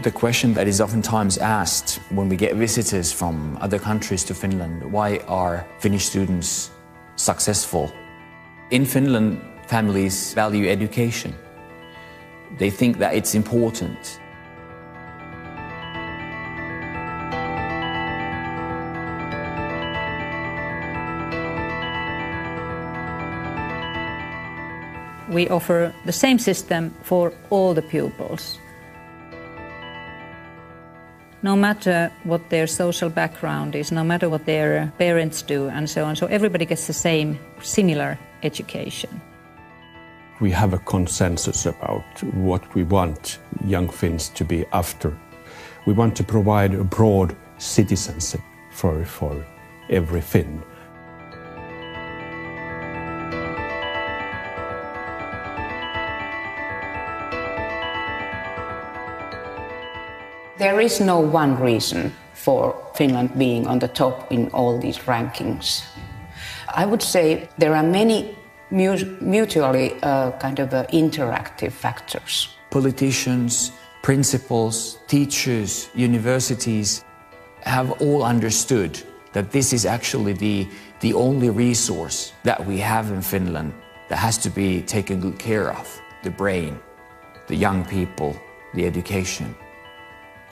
The question that is oftentimes asked when we get visitors from other countries to Finland, why are Finnish students successful? In Finland, families value education. They think that it's important. We offer the same system for all the pupils. No matter what their social background is, no matter what their parents do, and so on. So everybody gets the same, similar education. We have a consensus about what we want young Finns to be after. We want to provide a broad citizenship for every Finn. There is no one reason for Finland being on the top in all these rankings. I would say there are many mutually interactive factors. Politicians, principals, teachers, universities have all understood that this is actually the only resource that we have in Finland that has to be taken good care of: the brain, the young people, the education.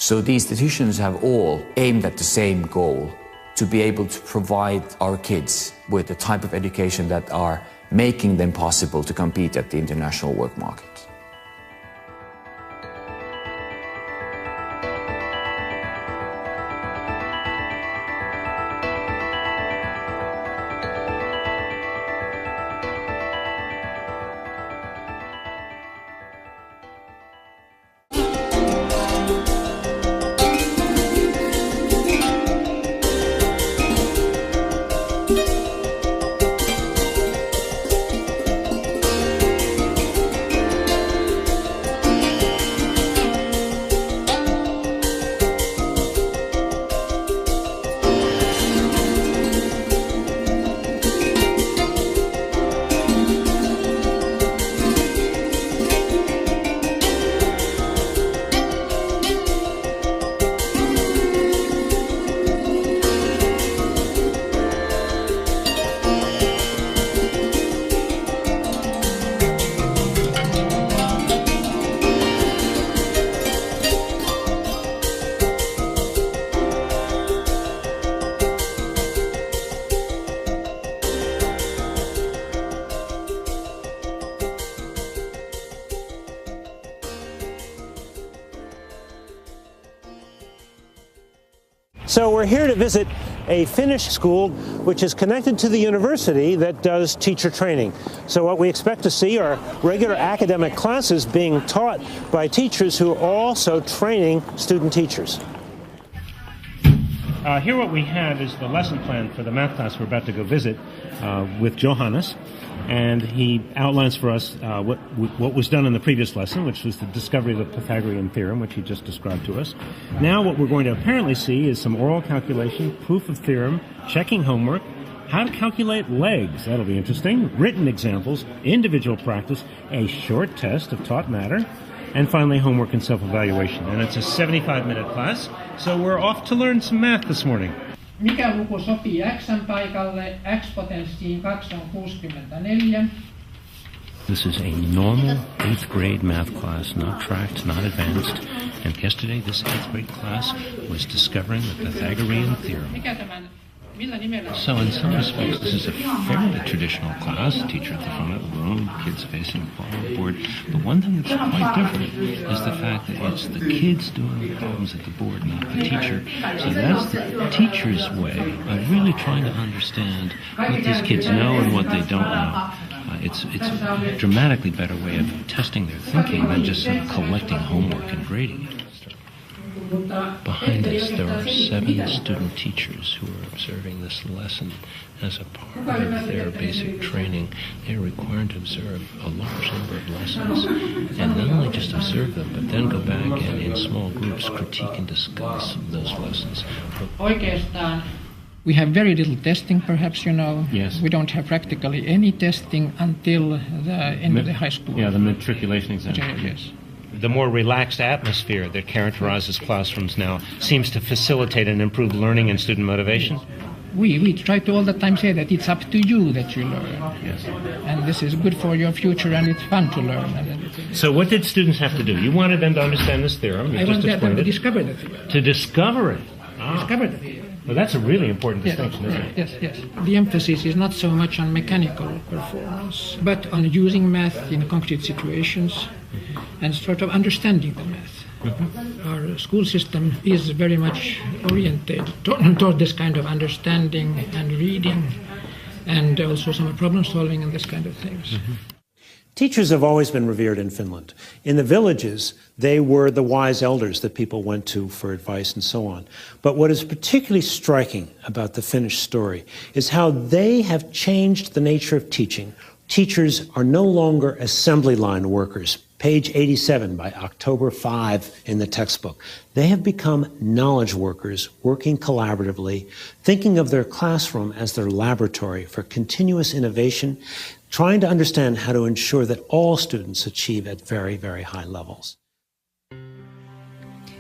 So the institutions have all aimed at the same goal, to be able to provide our kids with the type of education that are making them possible to compete at the international work market. So we're here to visit a Finnish school which is connected to the university that does teacher training. So what we expect to see are regular academic classes being taught by teachers who are also training student teachers. Here what we have is the lesson plan for the math class we're about to go visit with Johannes. And he outlines for us what was done in the previous lesson, which was the discovery of the Pythagorean theorem, which he just described to us. Now what we're going to apparently see is some oral calculation, proof of theorem, checking homework, how to calculate legs, that'll be interesting, written examples, individual practice, a short test of taught matter, and finally homework and self-evaluation. And it's a 75-minute class, so we're off to learn some math this morning. Mikä luku sopii x:n paikalle? X-potenssiin 2 on 64. This is a normal 8th grade math class, not tracked, not advanced. And yesterday this 8th grade class was discovering the Pythagorean theorem. So in some respects this is a fairly traditional class, teacher at the front of the room, kids facing the blackboard. But one thing that's quite different is the fact that it's the kids doing the problems at the board, not the teacher. So that's the teacher's way of really trying to understand what these kids know and what they don't know. It's a dramatically better way of testing their thinking than just sort of collecting homework and grading it. Behind us, there are 7 student teachers who are observing this lesson as a part of their basic training. They are required to observe a large number of lessons, and not only just observe them, but then go back and in small groups critique and discuss those lessons. Oikeastaan we have very little testing, perhaps, you know. Yes. We don't have practically any testing until the end of the high school. Yeah, the matriculation exam. Yes. the more relaxed atmosphere that characterizes classrooms now seems to facilitate and improve learning and student motivation? We try to all the time say that it's up to you that you learn. Yes. And this is good for your future and it's fun to learn. So what did students have to do? You wanted them to understand this theorem. You I just wanted them to explained it. discover the theorem. To discover it. Ah. Discover the theorem. Well, that's a really important distinction, isn't it? Yes, yes. The emphasis is not so much on mechanical performance, but on using math in concrete situations and sort of understanding the math. Our school system is very much oriented toward this kind of understanding and reading and also some problem solving and this kind of things. Teachers have always been revered in Finland. In the villages, they were the wise elders that people went to for advice and so on. But what is particularly striking about the Finnish story is how they have changed the nature of teaching. Teachers are no longer assembly line workers. Page 87 by October 5 in the textbook. They have become knowledge workers working collaboratively, thinking of their classroom as their laboratory for continuous innovation, trying to understand how to ensure that all students achieve at very, very high levels.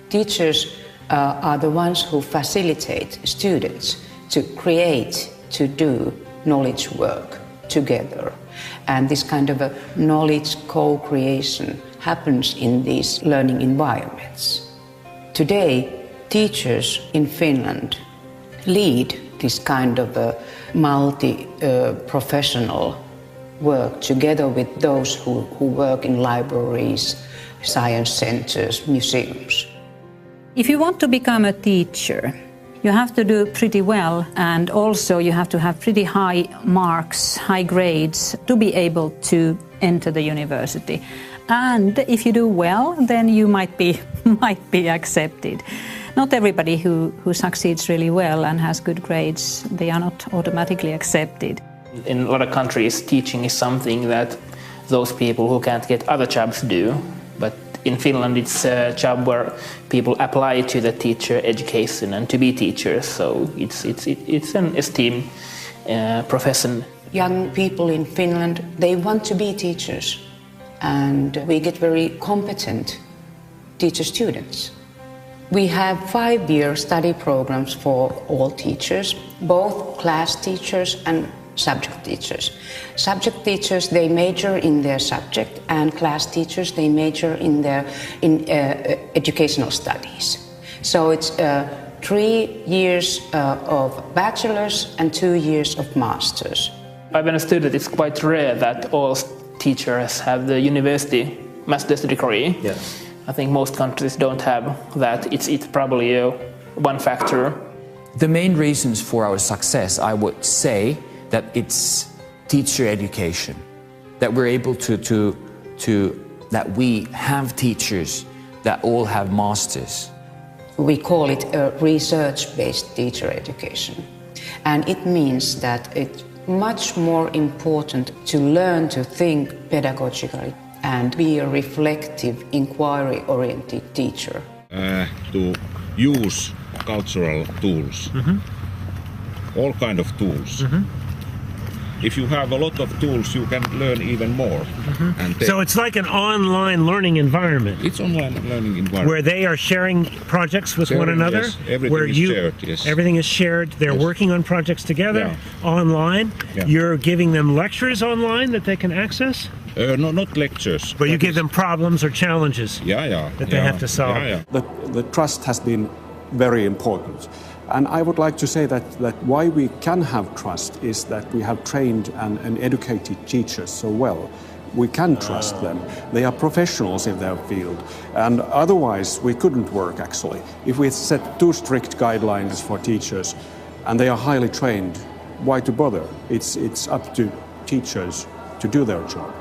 Teachers are the ones who facilitate students to create, to do knowledge work together. And this kind of a knowledge co-creation happens in these learning environments. Today, teachers in Finland lead this kind of a multi-professional work together with those who work in libraries, science centers, museums. If you want to become a teacher, you have to do pretty well, and also you have to have pretty high marks, high grades to be able to enter the university. And if you do well, then you might be accepted. Not everybody who succeeds really well and has good grades, they are not automatically accepted. In a lot of countries, teaching is something that those people who can't get other jobs do. But in Finland, it's a job where people apply to the teacher education and to be teachers. So it's an esteemed profession. Young people in Finland, they want to be teachers. And we get very competent teacher students. We have 5-year study programs for all teachers, both class teachers and subject teachers. Subject teachers, they major in their subject, and class teachers, they major in educational studies. So it's 3 years of bachelor's and 2 years of master's. I've understood that it's quite rare that all teachers have the university master's degree. Yes. I think most countries don't have that. It's probably one factor. The main reasons for our success, I would say, that it's teacher education, that we're able that we have teachers that all have masters. We call it a research-based teacher education. And it means that it's much more important to learn to think pedagogically and be a reflective, inquiry-oriented teacher. To use cultural tools, all kind of tools. If you have a lot of tools, you can learn even more. So it's like an online learning environment. It's online learning environment. Where they are sharing projects with one another? Yes. Everything is shared, yes. Everything is shared. They're working on projects together online. Yeah. You're giving them lectures online that they can access? No, not lectures. But you give them problems or challenges that they have to solve. The trust has been very important. And I would like to say that why we can have trust is that we have trained and educated teachers so well. We can trust them. They are professionals in their field. And otherwise, we couldn't work, actually. If we set too strict guidelines for teachers and they are highly trained, why to bother? It's up to teachers to do their job.